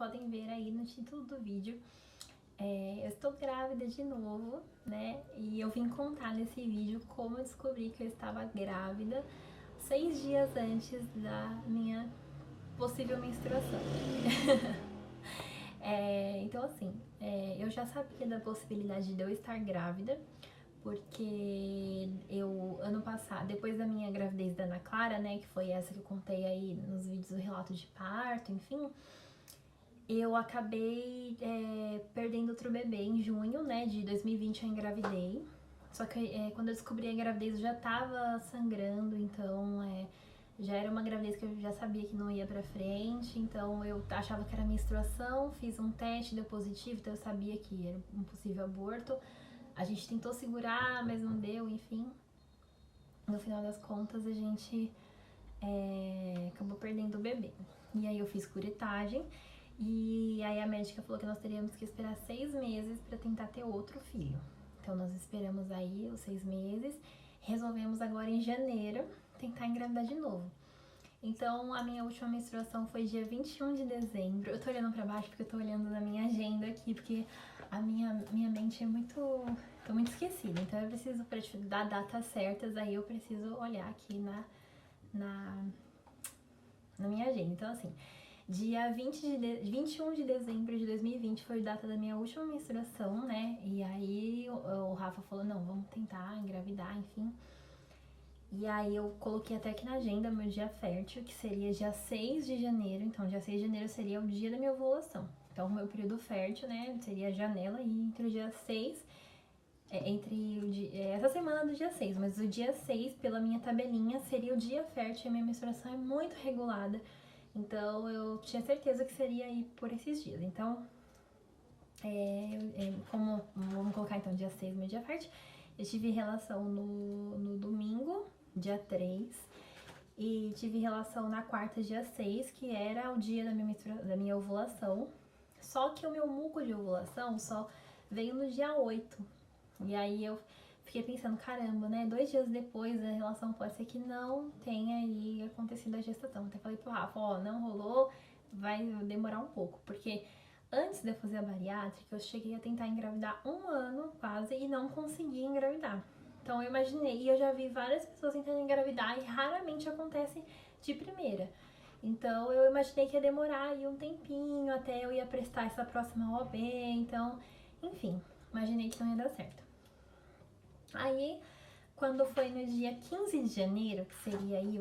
podem ver aí no título do vídeo, eu estou grávida de novo, né? E eu vim contar nesse vídeo como eu descobri que eu estava grávida 6 dias antes da minha possível menstruação. Então assim, eu já sabia da possibilidade de eu estar grávida, porque eu, ano passado, depois da minha gravidez da Ana Clara, né, que foi essa que eu contei aí nos vídeos do relato de parto, enfim, eu acabei perdendo outro bebê em junho, né, de 2020 eu engravidei. Só que quando eu descobri a gravidez eu já tava sangrando, então já era uma gravidez que eu já sabia que não ia pra frente, então eu achava que era menstruação, fiz um teste, deu positivo, então eu sabia que era um possível aborto. A gente tentou segurar, mas não deu, enfim. No final das contas, a gente acabou perdendo o bebê. E aí eu fiz curetagem, e aí a médica falou que nós teríamos que esperar 6 meses para tentar ter outro filho. Então nós esperamos aí os 6 meses, resolvemos agora em janeiro tentar engravidar de novo. Então, a minha última menstruação foi dia 21 de dezembro. Eu tô olhando pra baixo porque eu tô olhando na minha agenda aqui, porque a minha mente é muito... tô muito esquecida. Então, eu preciso, pra te dar datas certas, aí eu preciso olhar aqui na minha agenda. Então, assim, dia 21 de dezembro de 2020 foi a data da minha última menstruação, né? E aí, o Rafa falou, não, vamos tentar engravidar, enfim... E aí eu coloquei até aqui na agenda meu dia fértil, que seria dia 6 de janeiro. Então, dia 6 de janeiro seria o dia da minha ovulação. Então, o meu período fértil, né, seria a janela e entre o dia 6, essa semana do dia 6, mas o dia 6, pela minha tabelinha, seria o dia fértil e a minha menstruação é muito regulada. Então, eu tinha certeza que seria aí por esses dias. Então, como, vamos colocar então dia 6, meu dia fértil, eu tive relação no domingo, dia 3, e tive relação na quarta, dia 6, que era o dia da minha ovulação. Só que o meu muco de ovulação só veio no dia 8. E aí eu fiquei pensando, caramba, né? 2 dias depois a relação pode ser que não tenha aí acontecido a gestação. Até falei pro Rafa, ó, não rolou, vai demorar um pouco. Porque antes de eu fazer a bariátrica, eu cheguei a tentar engravidar 1 ano quase e não consegui engravidar. Então eu imaginei, e eu já vi várias pessoas tentando engravidar e raramente acontece de primeira. Então eu imaginei que ia demorar aí um tempinho até eu ia prestar essa próxima OAB, então, enfim, imaginei que não ia dar certo. Aí, quando foi no dia 15 de janeiro, que seria aí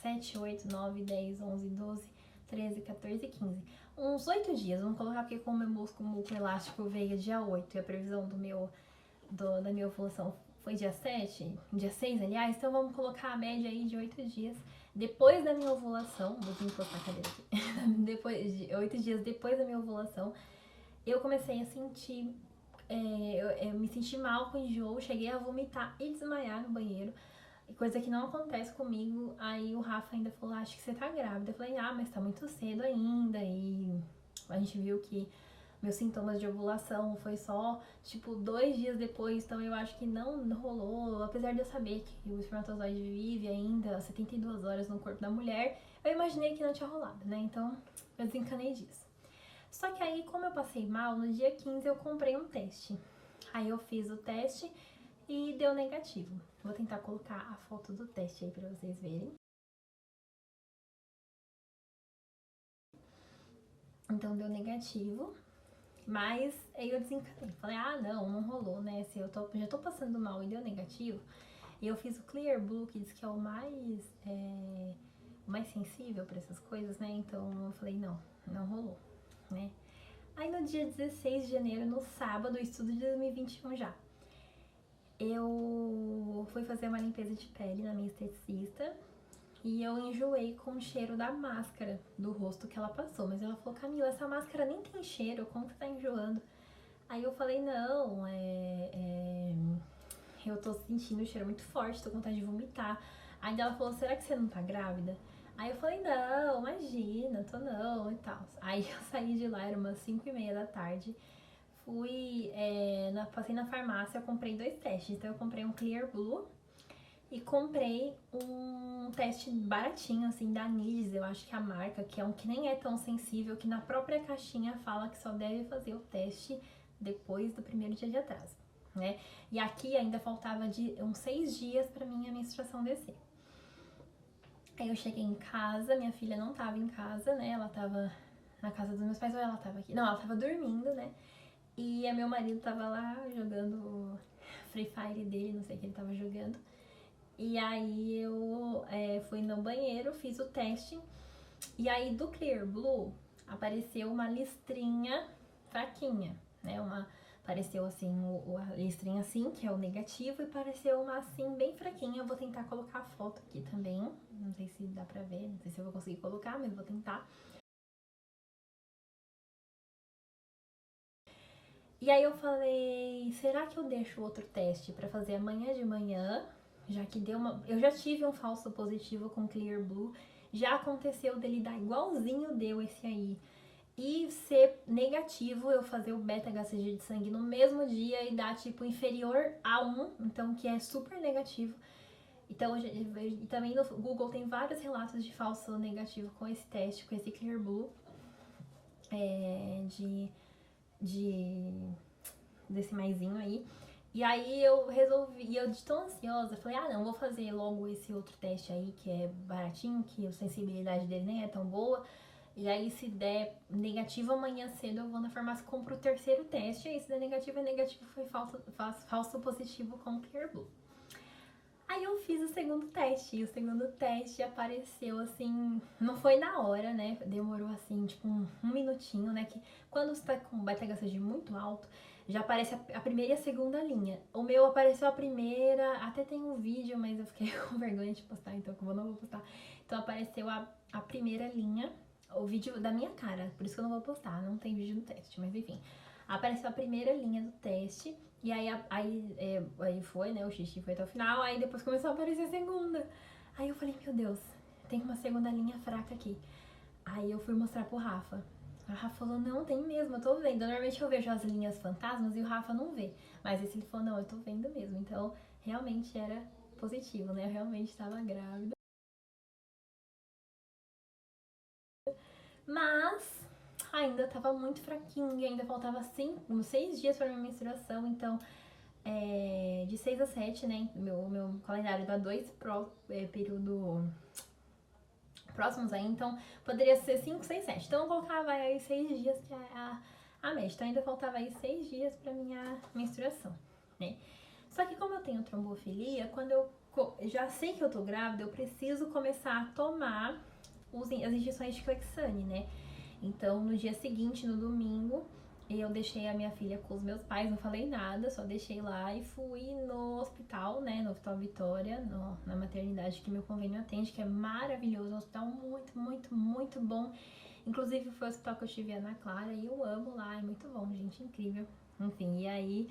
7, 8, 9, 10, 11, 12, 13, 14, 15. Uns 8 dias, vamos colocar porque como meu músculo elástico veio dia 8 e a previsão da minha ovulação foi dia 7, dia 6, aliás, então vamos colocar a média aí de 8 dias. Depois da minha ovulação, vou encostar a cadeira aqui, 8 dias depois da minha ovulação, eu comecei a sentir, eu me senti mal com enjoo, cheguei a vomitar e desmaiar no banheiro, coisa que não acontece comigo. Aí o Rafa ainda falou, acho que você tá grávida. Eu falei, mas tá muito cedo ainda, e a gente viu que meus sintomas de ovulação foi só, tipo, 2 dias depois, então eu acho que não rolou. Apesar de eu saber que o espermatozoide vive ainda 72 horas no corpo da mulher, eu imaginei que não tinha rolado, né? Então, eu desencanei disso. Só que aí, como eu passei mal, no dia 15 eu comprei um teste. Aí eu fiz o teste e deu negativo. Vou tentar colocar a foto do teste aí pra vocês verem. Então, deu negativo. Mas aí eu desencanei. Falei, não rolou, né? Se eu já tô passando mal e deu negativo. E eu fiz o Clear Blue, que diz que é o mais sensível pra essas coisas, né? Então eu falei, não rolou, né? Aí no dia 16 de janeiro, no sábado, estudo de 2021 já, eu fui fazer uma limpeza de pele na minha esteticista e eu enjoei com o cheiro da máscara do rosto que ela passou. Mas ela falou, Camila, essa máscara nem tem cheiro, como que tá enjoando? Aí eu falei, não, eu tô sentindo o cheiro muito forte, tô com vontade de vomitar. Aí ela falou, será que você não tá grávida? Aí eu falei, não, imagina, tô não, e tal. Aí eu saí de lá, era umas 5h30 da tarde. Fui, passei na farmácia, eu comprei 2 testes. Então eu comprei um Clear Blue, e comprei um teste baratinho, assim, da Nidis, eu acho que é a marca, que é um que nem é tão sensível, que na própria caixinha fala que só deve fazer o teste depois do primeiro dia de atraso, né? E aqui ainda faltava uns 6 dias pra minha menstruação descer. Aí eu cheguei em casa, minha filha não tava em casa, né? Ela tava na casa dos meus pais, ou ela tava aqui? Não, ela tava dormindo, né? E meu marido tava lá jogando Free Fire dele, não sei o que ele tava jogando. E aí eu fui no banheiro, fiz o teste. E aí do Clear Blue apareceu uma listrinha fraquinha, né? Apareceu assim, a listrinha assim, que é o negativo, e apareceu uma assim, bem fraquinha. Eu vou tentar colocar a foto aqui também. Não sei se dá pra ver, não sei se eu vou conseguir colocar, mas vou tentar. E aí eu falei, será que eu deixo outro teste pra fazer amanhã de manhã? Já que deu uma... Eu já tive um falso positivo com Clear Blue. Já aconteceu dele dar igualzinho deu esse aí. E ser negativo, eu fazer o beta-HCG de sangue no mesmo dia e dar tipo inferior a 1, então que é super negativo. Então, e também no Google tem vários relatos de falso negativo com esse teste, com esse Clear Blue, de desse maisinho aí. E aí eu resolvi, e eu de tão ansiosa, falei, ah não, vou fazer logo esse outro teste aí, que é baratinho, que a sensibilidade dele nem é tão boa. E aí se der negativo amanhã cedo, eu vou na farmácia e compro o terceiro teste. E aí se der negativo, é negativo, foi falso positivo com Clear Blue. Aí eu fiz o segundo teste, e o segundo teste apareceu assim, não foi na hora, né? Demorou assim, tipo um minutinho, né? Que quando você tá com beta-HCG muito alto, já aparece a primeira e a segunda linha. O meu apareceu a primeira, até tem um vídeo, mas eu fiquei com vergonha de postar, então eu não vou postar. Então apareceu a primeira linha, o vídeo da minha cara, por isso que eu não vou postar, não tem vídeo no teste, mas enfim. Apareceu a primeira linha do teste, e aí foi, né, o xixi foi até o final, aí depois começou a aparecer a segunda. Aí eu falei, meu Deus, tem uma segunda linha fraca aqui. Aí eu fui mostrar pro Rafa. A Rafa falou, não, tem mesmo, eu tô vendo. Normalmente eu vejo as linhas fantasmas e o Rafa não vê. Mas esse ele falou, não, eu tô vendo mesmo. Então, realmente era positivo, né? Eu realmente estava grávida. Mas ainda tava muito fraquinha, ainda faltava 6 dias pra minha menstruação, então de 6 a 7, né? Meu calendário dá 2 período próximos aí, então poderia ser 5, 6, 7. Então eu colocava aí 6 dias, que é a média. Então ainda faltava aí 6 dias pra minha menstruação, né? Só que como eu tenho trombofilia, quando eu já sei que eu tô grávida, eu preciso começar a tomar as injeções de Clexane, né? Então no dia seguinte, no domingo, eu deixei a minha filha com os meus pais, não falei nada, só deixei lá e fui no hospital, né, no Hospital Vitória, na maternidade que meu convênio atende, que é maravilhoso, um hospital muito, muito, muito bom. Inclusive foi o hospital que eu tive a Ana Clara e eu amo lá, é muito bom, gente, incrível. Enfim, e aí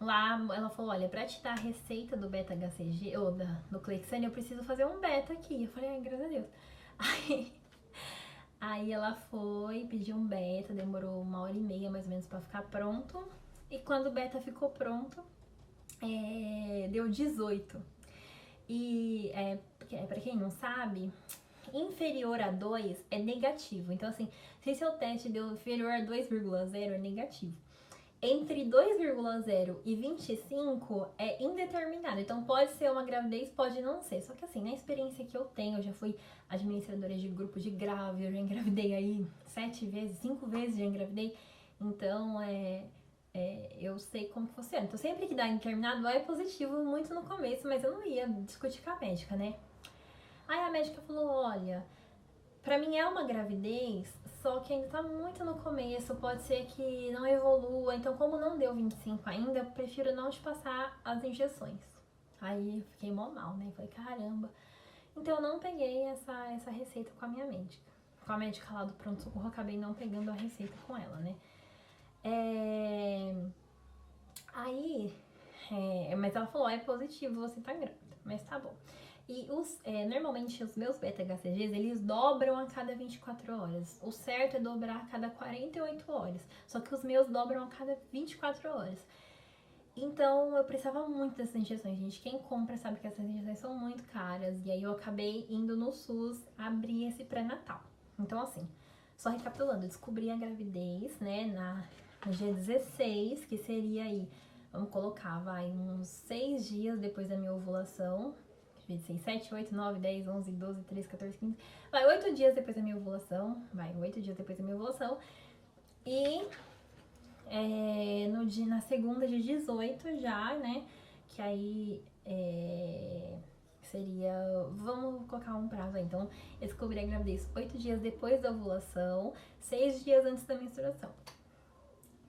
lá ela falou, olha, pra te dar a receita do beta-HCG, ou do Clexane, eu preciso fazer um beta aqui. Eu falei, ai, graças a Deus. Aí ela foi, pediu um beta, demorou 1h30 mais ou menos pra ficar pronto. E quando o beta ficou pronto, deu 18. E pra quem não sabe, inferior a 2 é negativo. Então assim, se seu teste deu inferior a 2,0 é negativo. Entre 2,0 e 25 é indeterminado. Então pode ser uma gravidez, pode não ser. Só que assim, na experiência que eu tenho, eu já fui administradora de grupo de grávida, eu já engravidei aí 7 vezes, 5 vezes já engravidei. Então eu sei como que funciona. Então sempre que dá indeterminado é positivo muito no começo, mas eu não ia discutir com a médica, né? Aí a médica falou, olha, pra mim é uma gravidez, só que ainda tá muito no começo, pode ser que não evolua. Então, como não deu 25 ainda, eu prefiro não te passar as injeções. Aí eu fiquei mó mal, né? Falei, caramba. Então, eu não peguei essa receita com a minha médica. Com a médica lá do pronto-socorro, eu acabei não pegando a receita com ela, né? Aí, mas ela falou, é positivo, você tá grávida. Mas tá bom. E normalmente os meus beta-HCGs, eles dobram a cada 24 horas. O certo é dobrar a cada 48 horas. Só que os meus dobram a cada 24 horas. Então, eu precisava muito dessas injeções, gente. Quem compra sabe que essas injeções são muito caras. E aí, eu acabei indo no SUS abrir esse pré-natal. Então, assim, só recapitulando, eu descobri a gravidez, né, no dia 16, que seria aí, vamos colocar, vai, uns 6 dias depois da minha ovulação. 6, 7, 8, 9, 10, 11, 12, 13, 14, 15. Vai, 8 dias depois da minha ovulação. Vai, 8 dias depois da minha ovulação. E no dia, na segunda de 18 já, né? Que aí seria. Vamos colocar um prazo aí. Então, eu descobri a gravidez 8 dias depois da ovulação, 6 dias antes da menstruação.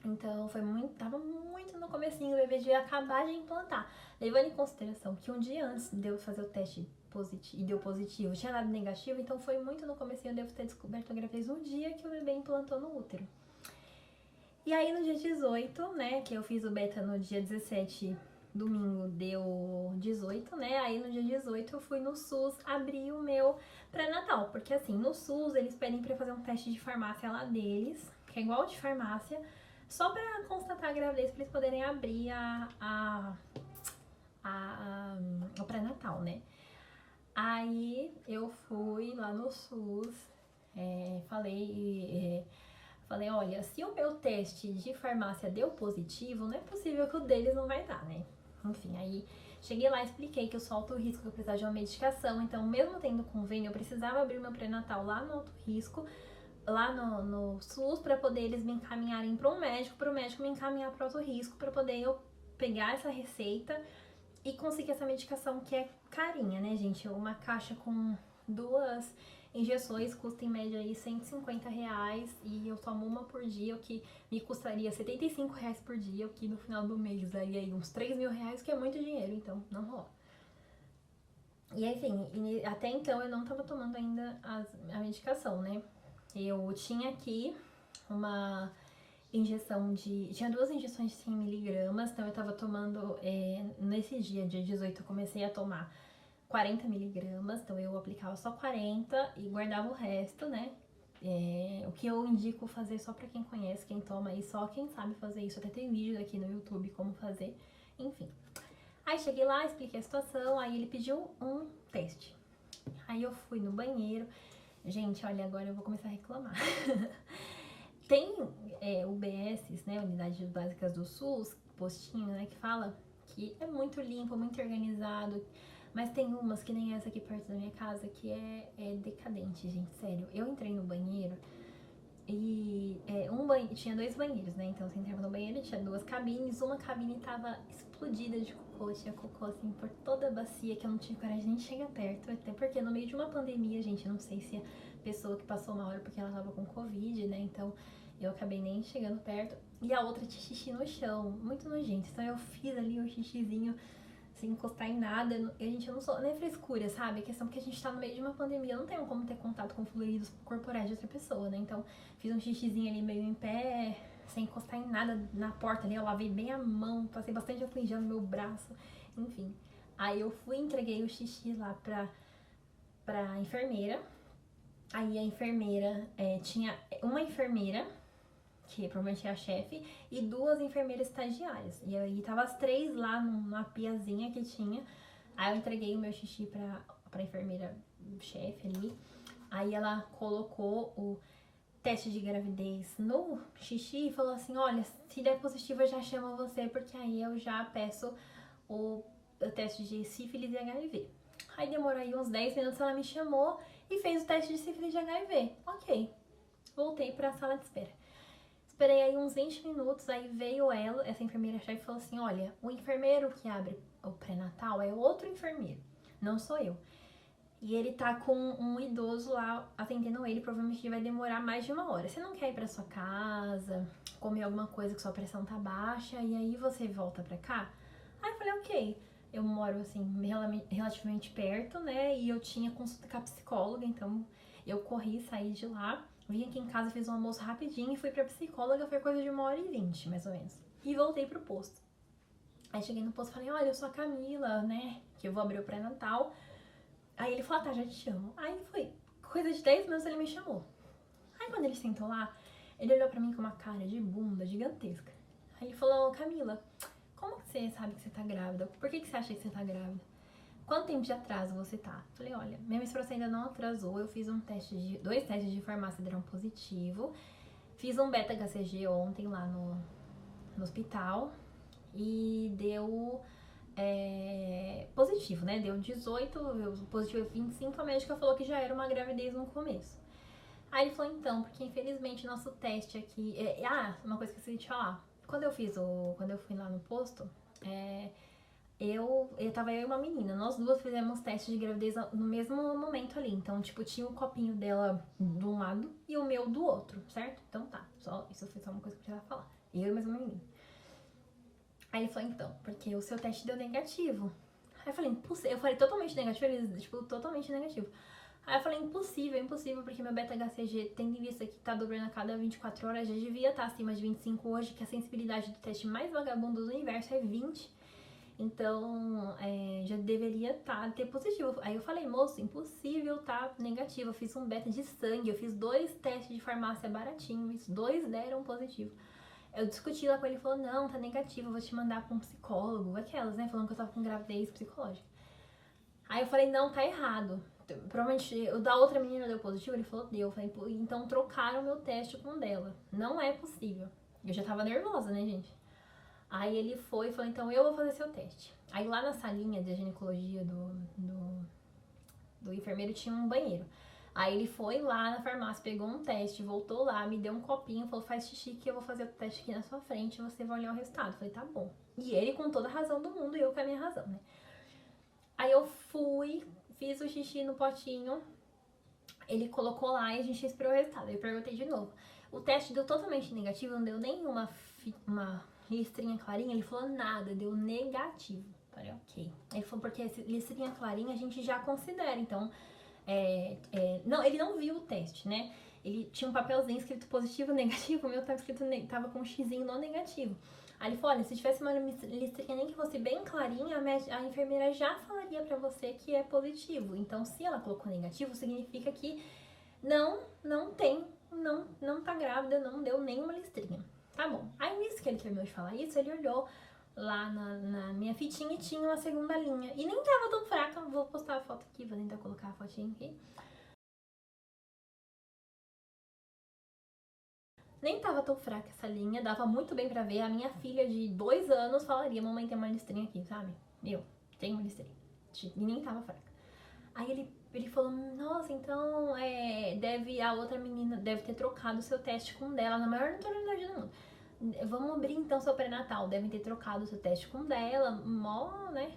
Então, tava muito no comecinho, o bebê devia acabar de implantar. Levando em consideração que um dia antes de eu fazer o teste positivo, e deu positivo, tinha dado negativo, então foi muito no comecinho, eu devo ter descoberto a gravidez no dia que o bebê implantou no útero. E aí no dia 18, né, que eu fiz o beta no dia 17, domingo deu 18, né, aí no dia 18 eu fui no SUS abrir o meu pré-natal, porque assim, no SUS eles pedem pra eu fazer um teste de farmácia lá deles, que é igual de farmácia, só pra constatar a gravidez, pra eles poderem abrir o pré-natal, né. Aí eu fui lá no SUS, falei, olha, se o meu teste de farmácia deu positivo, não é possível que o deles não vai dar, né? Enfim, aí cheguei lá e expliquei que eu sou alto risco, que eu precisava de uma medicação, então mesmo tendo convênio, eu precisava abrir meu pré-natal lá no alto risco, lá no SUS, para poder eles me encaminharem para o médico me encaminhar para o alto risco, para poder eu pegar essa receita e conseguir essa medicação que é carinha, né, gente? Uma caixa com 2 injeções custa em média aí R$150 e eu tomo uma por dia, o que me custaria R$75 por dia, o que no final do mês daria aí uns R$3.000, que é muito dinheiro, então não rola. E enfim, até então eu não tava tomando ainda a medicação, né? Eu tinha aqui uma injeção tinha 2 injeções de 100 mg, então eu tava tomando, nesse dia 18, eu comecei a tomar 40 mg, então eu aplicava só 40 e guardava o resto, né? O que eu indico fazer só pra quem conhece, quem toma e só quem sabe fazer isso. Até tem vídeo aqui no YouTube como fazer, enfim. Aí cheguei lá, expliquei a situação, aí ele pediu um teste. Aí eu fui no banheiro. Gente, olha, agora eu vou começar a reclamar. Tem UBSs, né, Unidades Básicas do SUS, postinho, né, que fala que é muito limpo, muito organizado, mas tem umas, que nem essa aqui perto da minha casa, que é decadente, gente, sério. Eu entrei no banheiro e tinha 2 banheiros, né, então você entrava no banheiro, tinha 2 cabines, uma cabine tava explodida de cocô, tinha cocô assim por toda a bacia, que eu não tive coragem nem de chegar perto, até porque no meio de uma pandemia, gente, eu não sei se a pessoa que passou mal era porque ela tava com Covid, né, então eu acabei nem chegando perto. E a outra tinha xixi no chão, muito nojento. Então eu fiz ali um xixizinho sem encostar em nada. E a gente, eu não sou, nem frescura, sabe? A questão é que a gente tá no meio de uma pandemia, eu não tenho como ter contato com fluidos corporais de outra pessoa, né? Então fiz um xixizinho ali meio em pé, sem encostar em nada na porta ali. Eu lavei bem a mão, passei bastante álcool em gel no meu braço, enfim. Aí eu fui e entreguei o xixi lá pra enfermeira. Aí a enfermeira, tinha uma enfermeira, que provavelmente é a chefe, e 2 enfermeiras estagiárias. E aí tava as 3 lá numa piazinha que tinha. Aí eu entreguei o meu xixi pra enfermeira chefe ali. Aí ela colocou o teste de gravidez no xixi e falou assim, olha, se der positivo eu já chamo você, porque aí eu já peço o teste de sífilis e HIV. Aí demorou aí uns 10 minutos, ela me chamou e fez o teste de sífilis e HIV. Ok, voltei pra sala de espera. Esperei aí uns 20 minutos, aí veio ela, essa enfermeira-chefe, e falou assim, olha, o enfermeiro que abre o pré-natal é outro enfermeiro, não sou eu. E ele tá com um idoso lá atendendo ele, provavelmente vai demorar mais de 1 hora. Você não quer ir pra sua casa, comer alguma coisa que sua pressão tá baixa, e aí você volta pra cá? Aí eu falei, ok. Eu moro, assim, relativamente perto, né, e eu tinha consulta com a psicóloga, então eu corri, saí de lá. Vim aqui em casa, fiz um almoço rapidinho e fui pra psicóloga, foi coisa de 1h20, mais ou menos. E voltei pro posto. Aí cheguei no posto e falei, olha, eu sou a Camila, né, que eu vou abrir o pré-natal. Aí ele falou, tá, já te chamo. Aí foi, coisa de 10 minutos ele me chamou. Aí quando ele sentou lá, ele olhou pra mim com uma cara de bunda gigantesca. Aí ele falou, Camila, como que você sabe que você tá grávida? Por que você acha que você tá grávida? Quanto tempo de atraso você tá? Falei, olha, minha menstruação ainda não atrasou, eu fiz dois testes de farmácia deram positivo, fiz um beta-HCG ontem lá no hospital e deu positivo, né? Deu 18, positivo 25, a médica falou que já era uma gravidez no começo. Aí ele falou, então, porque infelizmente nosso teste aqui... uma coisa que eu esqueci de falar. Quando eu fui lá no posto, tava eu e uma menina, nós duas fizemos teste de gravidez no mesmo momento ali. Então, tipo, tinha o copinho dela de um lado e o meu do outro, certo? Então tá, isso foi só uma coisa que eu precisava falar. Eu e mais uma menina. Aí ele falou, então, porque o seu teste deu negativo. Aí eu falei, impossível. Eu falei totalmente negativo, eles, tipo, totalmente negativo. Aí eu falei, impossível, porque meu beta-HCG, tendo em vista que tá dobrando a cada 24 horas, já devia estar acima de 25 hoje, que a sensibilidade do teste mais vagabundo do universo é 20. Então, já deveria ter positivo. Aí eu falei, moço, impossível tá negativo. Eu fiz um beta de sangue, eu fiz 2 testes de farmácia baratinhos, 2 deram positivo. Eu discuti lá com ele, ele falou, não, tá negativo, eu vou te mandar pra um psicólogo. Aquelas, né, falando que eu tava com gravidez psicológica. Aí eu falei, não, tá errado. Provavelmente, o da outra menina deu positivo, ele falou, deu. Eu falei, então trocaram meu teste com o dela. Não é possível. Eu já tava nervosa, né, gente? Aí ele foi e falou, então eu vou fazer seu teste. Aí lá na salinha de ginecologia do enfermeiro tinha um banheiro. Aí ele foi lá na farmácia, pegou um teste, voltou lá, me deu um copinho, falou, faz xixi que eu vou fazer o teste aqui na sua frente e você vai olhar o resultado. Eu falei, tá bom. E ele com toda a razão do mundo e eu com a minha razão, né? Aí eu fui, fiz o xixi no potinho, ele colocou lá e a gente esperou o resultado. Aí eu perguntei de novo. O teste deu totalmente negativo, não deu nem uma listrinha clarinha, ele falou nada, deu negativo. Falei, ok. Ele falou, porque listrinha clarinha a gente já considera, então... não, ele não viu o teste, né? Ele tinha um papelzinho escrito positivo, negativo, o meu tava escrito, tava com um xizinho no negativo. Aí ele falou, olha, se tivesse uma listrinha nem que fosse bem clarinha, a enfermeira já falaria pra você que é positivo. Então, se ela colocou negativo, significa que não tá grávida, não deu nenhuma listrinha. Tá bom. Aí, nisso que ele terminou de falar isso, ele olhou lá na minha fitinha e tinha uma segunda linha. E nem tava tão fraca, vou postar a foto aqui, vou tentar colocar a fotinha aqui. Nem tava tão fraca essa linha, dava muito bem pra ver. A minha filha de 2 anos falaria, mamãe tem uma listrinha aqui, sabe? Tem uma listrinha. E nem tava fraca. Aí ele falou, nossa, então a outra menina deve ter trocado o seu teste com o dela, na maior naturalidade do mundo. Vamos abrir então seu pré-natal, devem ter trocado o seu teste com dela, né?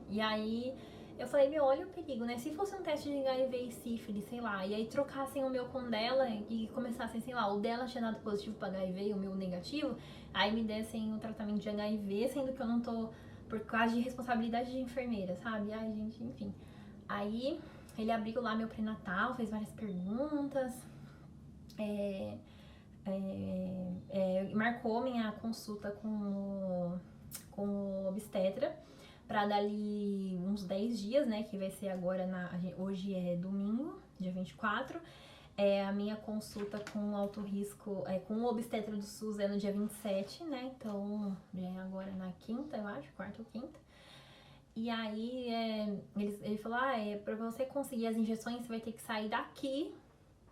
E aí eu falei, olha o perigo, né? Se fosse um teste de HIV e sífilis, sei lá, e aí trocassem o meu com dela e começassem, sei lá, o dela tinha dado positivo pra HIV e o meu negativo, aí me dessem o tratamento de HIV, sendo que eu não tô por causa de responsabilidade de enfermeira, sabe? Ai, gente, enfim. Aí ele abriu lá meu pré-natal, fez várias perguntas, marcou minha consulta com o obstetra pra dali uns 10 dias, né, que vai ser agora, hoje é domingo, dia 24, a minha consulta com alto risco, com o obstetra do SUS é no dia 27, né, então já é agora na quinta, eu acho, quarta ou quinta. E aí ele falou, pra você conseguir as injeções, você vai ter que sair daqui,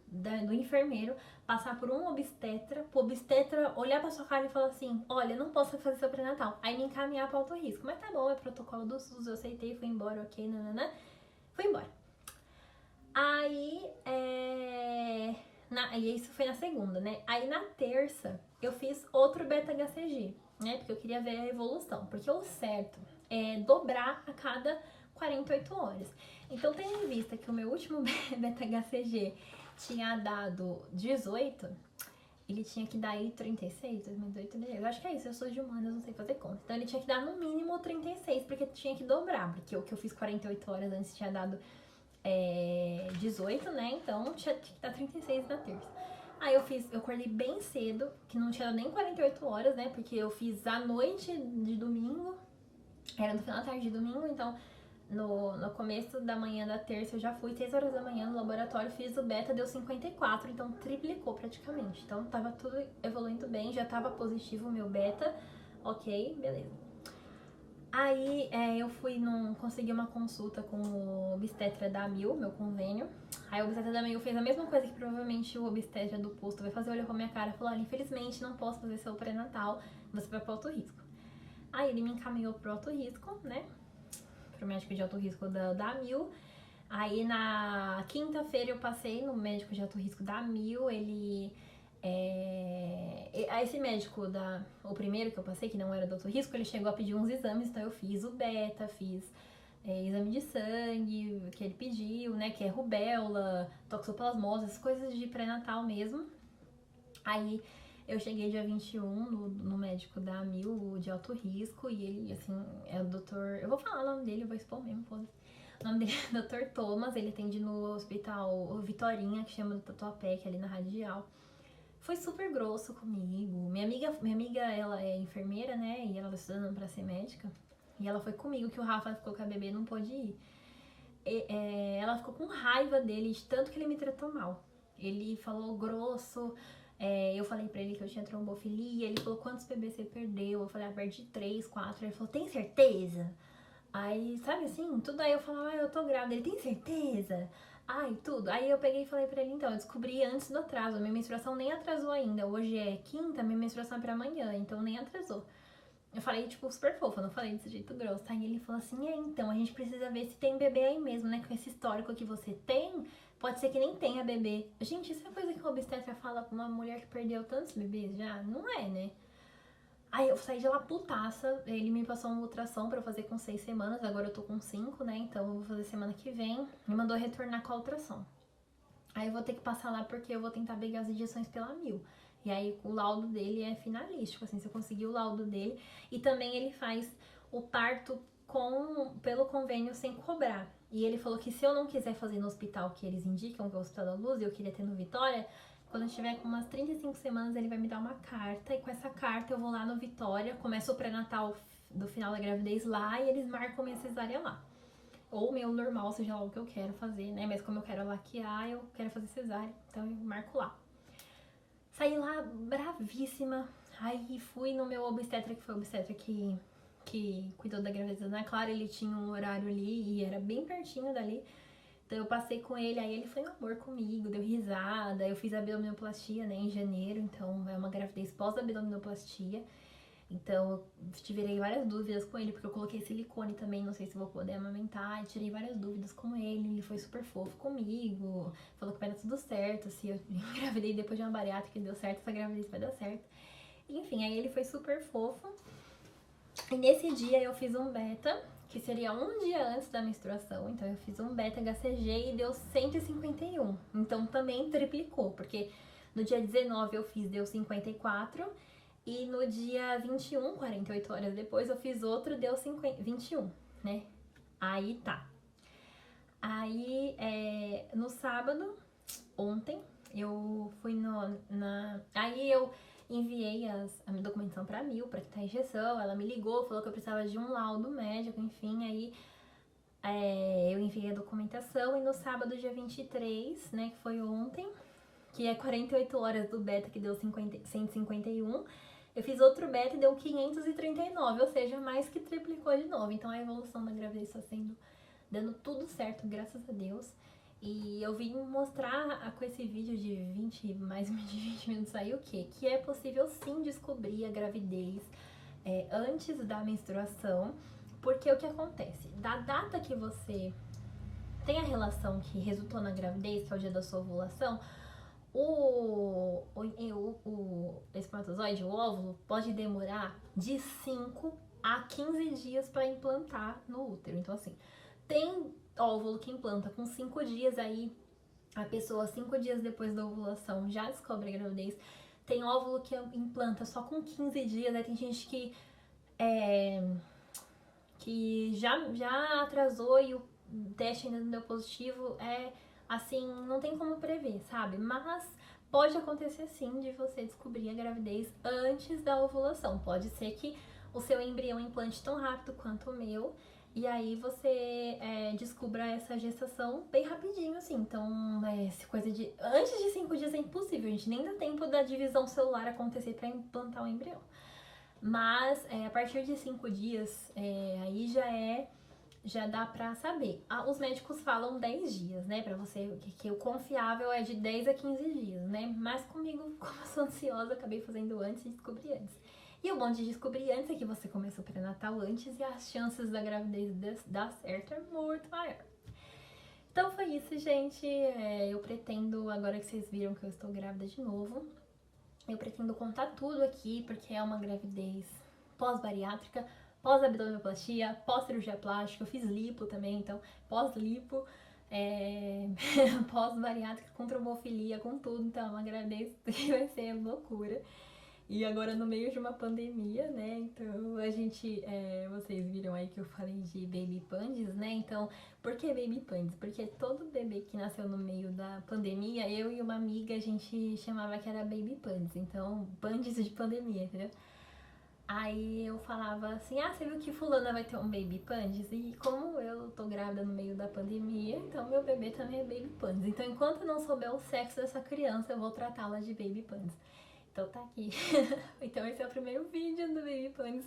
do enfermeiro, passar por um obstetra, pro obstetra olhar pra sua cara e falar assim, olha, não posso fazer seu pré-natal. Aí me encaminhar pra alto risco. Mas tá bom, é protocolo do SUS, eu aceitei, fui embora, ok, nananã. Fui embora. Aí, e isso foi na segunda, né? Aí na terça, eu fiz outro beta-HCG, né? Porque eu queria ver a evolução. Porque o certo é dobrar a cada 48 horas. Então, tendo em vista que o meu último beta-HCG tinha dado 18, ele tinha que dar aí 36, 2018, eu acho que é isso, eu sou de humanas, não sei fazer conta. Então ele tinha que dar no mínimo 36, porque tinha que dobrar, porque o que eu fiz 48 horas antes tinha dado 18, né, então tinha que dar 36 na terça. Aí eu acordei bem cedo, que não tinha nem 48 horas, né, porque eu fiz à noite de domingo, era no final da tarde de domingo, então... No começo da manhã da terça eu já fui 6 horas da manhã no laboratório, fiz o beta, deu 54, então triplicou praticamente. Então tava tudo evoluindo bem, já tava positivo o meu beta, ok, beleza. Aí eu consegui uma consulta com o obstetra da Mil, meu convênio. Aí o obstetra da Mil fez a mesma coisa que provavelmente o obstetra do posto vai fazer, olhou pra minha cara e falou: olha, infelizmente não posso fazer seu pré-natal, você vai pro alto risco. Aí ele me encaminhou pro alto risco, né? Pro médico de alto risco da Mil. Aí na quinta-feira eu passei no médico de alto risco da Mil, ele. Esse médico, o primeiro que eu passei, que não era do alto risco, ele chegou a pedir uns exames, então eu fiz o beta, fiz exame de sangue que ele pediu, né, que é rubéola, toxoplasmose, essas coisas de pré-natal mesmo. Aí eu cheguei dia 21 no médico da Mil, de alto risco, e ele, assim, é o doutor... Eu vou falar o nome dele, eu vou expor mesmo, foda-se. O nome dele é Dr. Thomas, ele atende no hospital Vitorinha, que chama do Tatuapé, que é ali na Radial. Foi super grosso comigo. Minha amiga, ela é enfermeira, né? E ela tá estudando pra ser médica. E ela foi comigo, que o Rafa ficou com a bebê, não pôde ir. Ela ficou com raiva dele, de tanto que ele me tratou mal. Ele falou grosso. Eu falei pra ele que eu tinha trombofilia. Ele falou: quantos bebês você perdeu? Eu falei: perdi 3, 4. Ele falou: tem certeza? Aí, sabe assim, tudo aí eu falava: eu tô grávida. Ele: tem certeza? Ai, tudo. Aí eu peguei e falei pra ele: então, eu descobri antes do atraso. Minha menstruação nem atrasou ainda. Hoje é quinta, minha menstruação é pra amanhã, então nem atrasou. Eu falei, tipo, super fofa, não falei desse jeito grosso. Aí ele falou assim: então, a gente precisa ver se tem bebê aí mesmo, né? Com esse histórico que você tem, pode ser que nem tenha bebê. Gente, isso é coisa que o obstetra fala pra uma mulher que perdeu tantos bebês já? Não é, né? Aí eu saí de lá putaça, ele me passou uma ultrassom pra eu fazer com 6 semanas, agora eu tô com 5, né? Então eu vou fazer semana que vem. Me mandou retornar com a ultrassom. Aí eu vou ter que passar lá porque eu vou tentar pegar as injeções pela Mil. E aí o laudo dele é finalístico, assim, se eu conseguir o laudo dele. E também ele faz o parto pelo convênio sem cobrar. E ele falou que se eu não quiser fazer no hospital que eles indicam, que é o Hospital da Luz, e eu queria ter no Vitória, quando eu estiver com umas 35 semanas, ele vai me dar uma carta. E com essa carta eu vou lá no Vitória, começo o pré-natal do final da gravidez lá e eles marcam minha cesárea lá. Ou meu normal, seja lá o que eu quero fazer, né? Mas como eu quero laquear, eu quero fazer cesárea. Então eu marco lá. Saí lá bravíssima. Aí fui no meu obstetra, que foi o obstetra que cuidou da gravidez da Ana Clara. Ele tinha um horário ali e era bem pertinho dali. Então eu passei com ele, aí ele foi um amor comigo, deu risada. Eu fiz abdominoplastia, né, em janeiro. Então é uma gravidez pós-abdominoplastia. Então, eu tirei várias dúvidas com ele, porque eu coloquei silicone também, não sei se vou poder amamentar. E tirei várias dúvidas com ele, ele foi super fofo comigo, falou que vai dar tudo certo. Se eu engravidei depois de uma bariátrica que deu certo, essa gravidez vai dar certo. Enfim, aí ele foi super fofo. E nesse dia eu fiz um beta, que seria um dia antes da menstruação. Então eu fiz um beta HCG e deu 151. Então também triplicou, porque no dia 19 eu fiz, deu 54. E no dia 21, 48 horas depois, eu fiz outro, deu 21, né? Aí tá. Aí, no sábado, ontem, eu fui Aí eu enviei a minha documentação pra Mil, pra quitar a injeção. Ela me ligou, falou que eu precisava de um laudo médico, enfim. Aí eu enviei a documentação e no sábado, dia 23, né, que foi ontem, que é 48 horas do beta, que deu 151, eu fiz outro beta e deu 539, ou seja, mais que triplicou de novo. Então a evolução da gravidez está dando tudo certo, graças a Deus. E eu vim mostrar com esse vídeo de mais de 20 minutos aí o quê? Que é possível sim descobrir a gravidez antes da menstruação, porque o que acontece? Da data que você tem a relação que resultou na gravidez, que é o dia da sua ovulação, o espermatozoide, o óvulo, pode demorar de 5 a 15 dias para implantar no útero. Então, assim, tem óvulo que implanta com 5 dias, aí a pessoa, 5 dias depois da ovulação, já descobre a gravidez. Tem óvulo que implanta só com 15 dias, aí tem gente que já atrasou e o teste ainda não deu positivo. Assim, não tem como prever, sabe? Mas pode acontecer sim de você descobrir a gravidez antes da ovulação. Pode ser que o seu embrião implante tão rápido quanto o meu, e aí você descubra essa gestação bem rapidinho, assim. Então, coisa de... Antes de 5 dias é impossível, gente. Nem dá tempo da divisão celular acontecer para implantar o embrião. Mas a partir de 5 dias, aí já dá pra saber. Os médicos falam 10 dias, né? Pra você, que o confiável é de 10 a 15 dias, né? Mas comigo, como eu sou ansiosa, acabei fazendo antes e descobri antes. E o bom de descobrir antes é que você começa o pré-natal antes e as chances da gravidez dar certo é muito maior. Então foi isso, gente. Eu pretendo, agora que vocês viram que eu estou grávida de novo, eu pretendo contar tudo aqui, porque é uma gravidez pós-bariátrica, pós-abdominoplastia, pós-cirurgia plástica, eu fiz lipo também, então pós-lipo, pós-bariátrica com trombofilia, com tudo, então é uma gravidez que vai ser loucura. E agora no meio de uma pandemia, né? Então a gente, vocês viram aí que eu falei de baby pandies, né? Então, por que baby pandies? Porque todo bebê que nasceu no meio da pandemia, eu e uma amiga, a gente chamava que era baby pandies. Então, pandies de pandemia, entendeu? Aí eu falava assim, você viu que fulana vai ter um baby pandies? E como eu tô grávida no meio da pandemia, então meu bebê também é baby pandies. Então, enquanto eu não souber o sexo dessa criança, eu vou tratá-la de baby pandies. Então tá aqui. Então esse é o primeiro vídeo do Baby Pandies.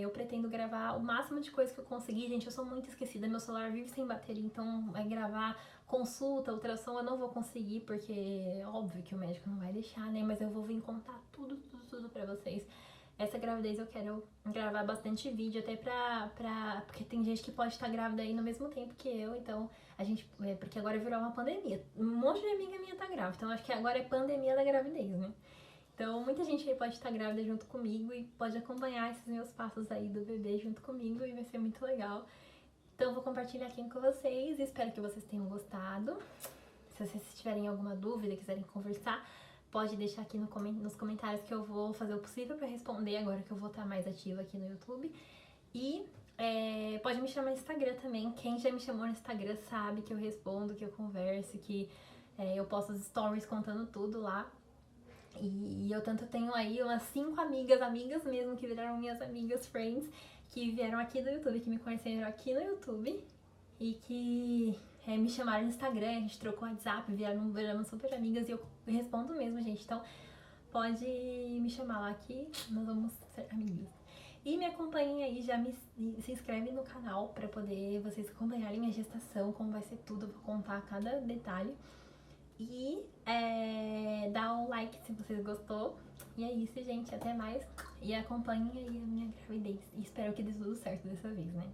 Eu pretendo gravar o máximo de coisa que eu conseguir. Gente, eu sou muito esquecida, meu celular vive sem bateria, então gravar consulta, ultrassom eu não vou conseguir, porque é óbvio que o médico não vai deixar, né? Mas eu vou vir contar tudo pra vocês. Essa gravidez eu quero gravar bastante vídeo, até porque tem gente que pode estar grávida aí no mesmo tempo que eu, então porque agora virou uma pandemia. Um monte de amiga minha tá grávida, então acho que agora é pandemia da gravidez, né? Então muita gente aí pode estar grávida junto comigo e pode acompanhar esses meus passos aí do bebê junto comigo e vai ser muito legal. Então eu vou compartilhar aqui com vocês, espero que vocês tenham gostado. Se vocês tiverem alguma dúvida, quiserem conversar, pode deixar aqui nos comentários que eu vou fazer o possível para responder agora que eu vou estar mais ativa aqui no YouTube. E pode me chamar no Instagram também. Quem já me chamou no Instagram sabe que eu respondo, que eu converso, que eu posto os stories contando tudo lá. E eu tanto tenho aí umas 5 amigas mesmo, que viraram minhas amigas, friends, que vieram aqui do YouTube, que me conheceram aqui no YouTube e que me chamaram no Instagram, a gente trocou WhatsApp, viramos super amigas e eu respondo mesmo, gente. Então pode me chamar lá que nós vamos ser amigas. E me acompanhem aí, se inscreve no canal pra poder vocês acompanharem a gestação, como vai ser tudo, eu vou contar cada detalhe. E dá um like se vocês gostou. E é isso, gente. Até mais. E acompanhem aí a minha gravidez. E espero que dê tudo certo dessa vez, né?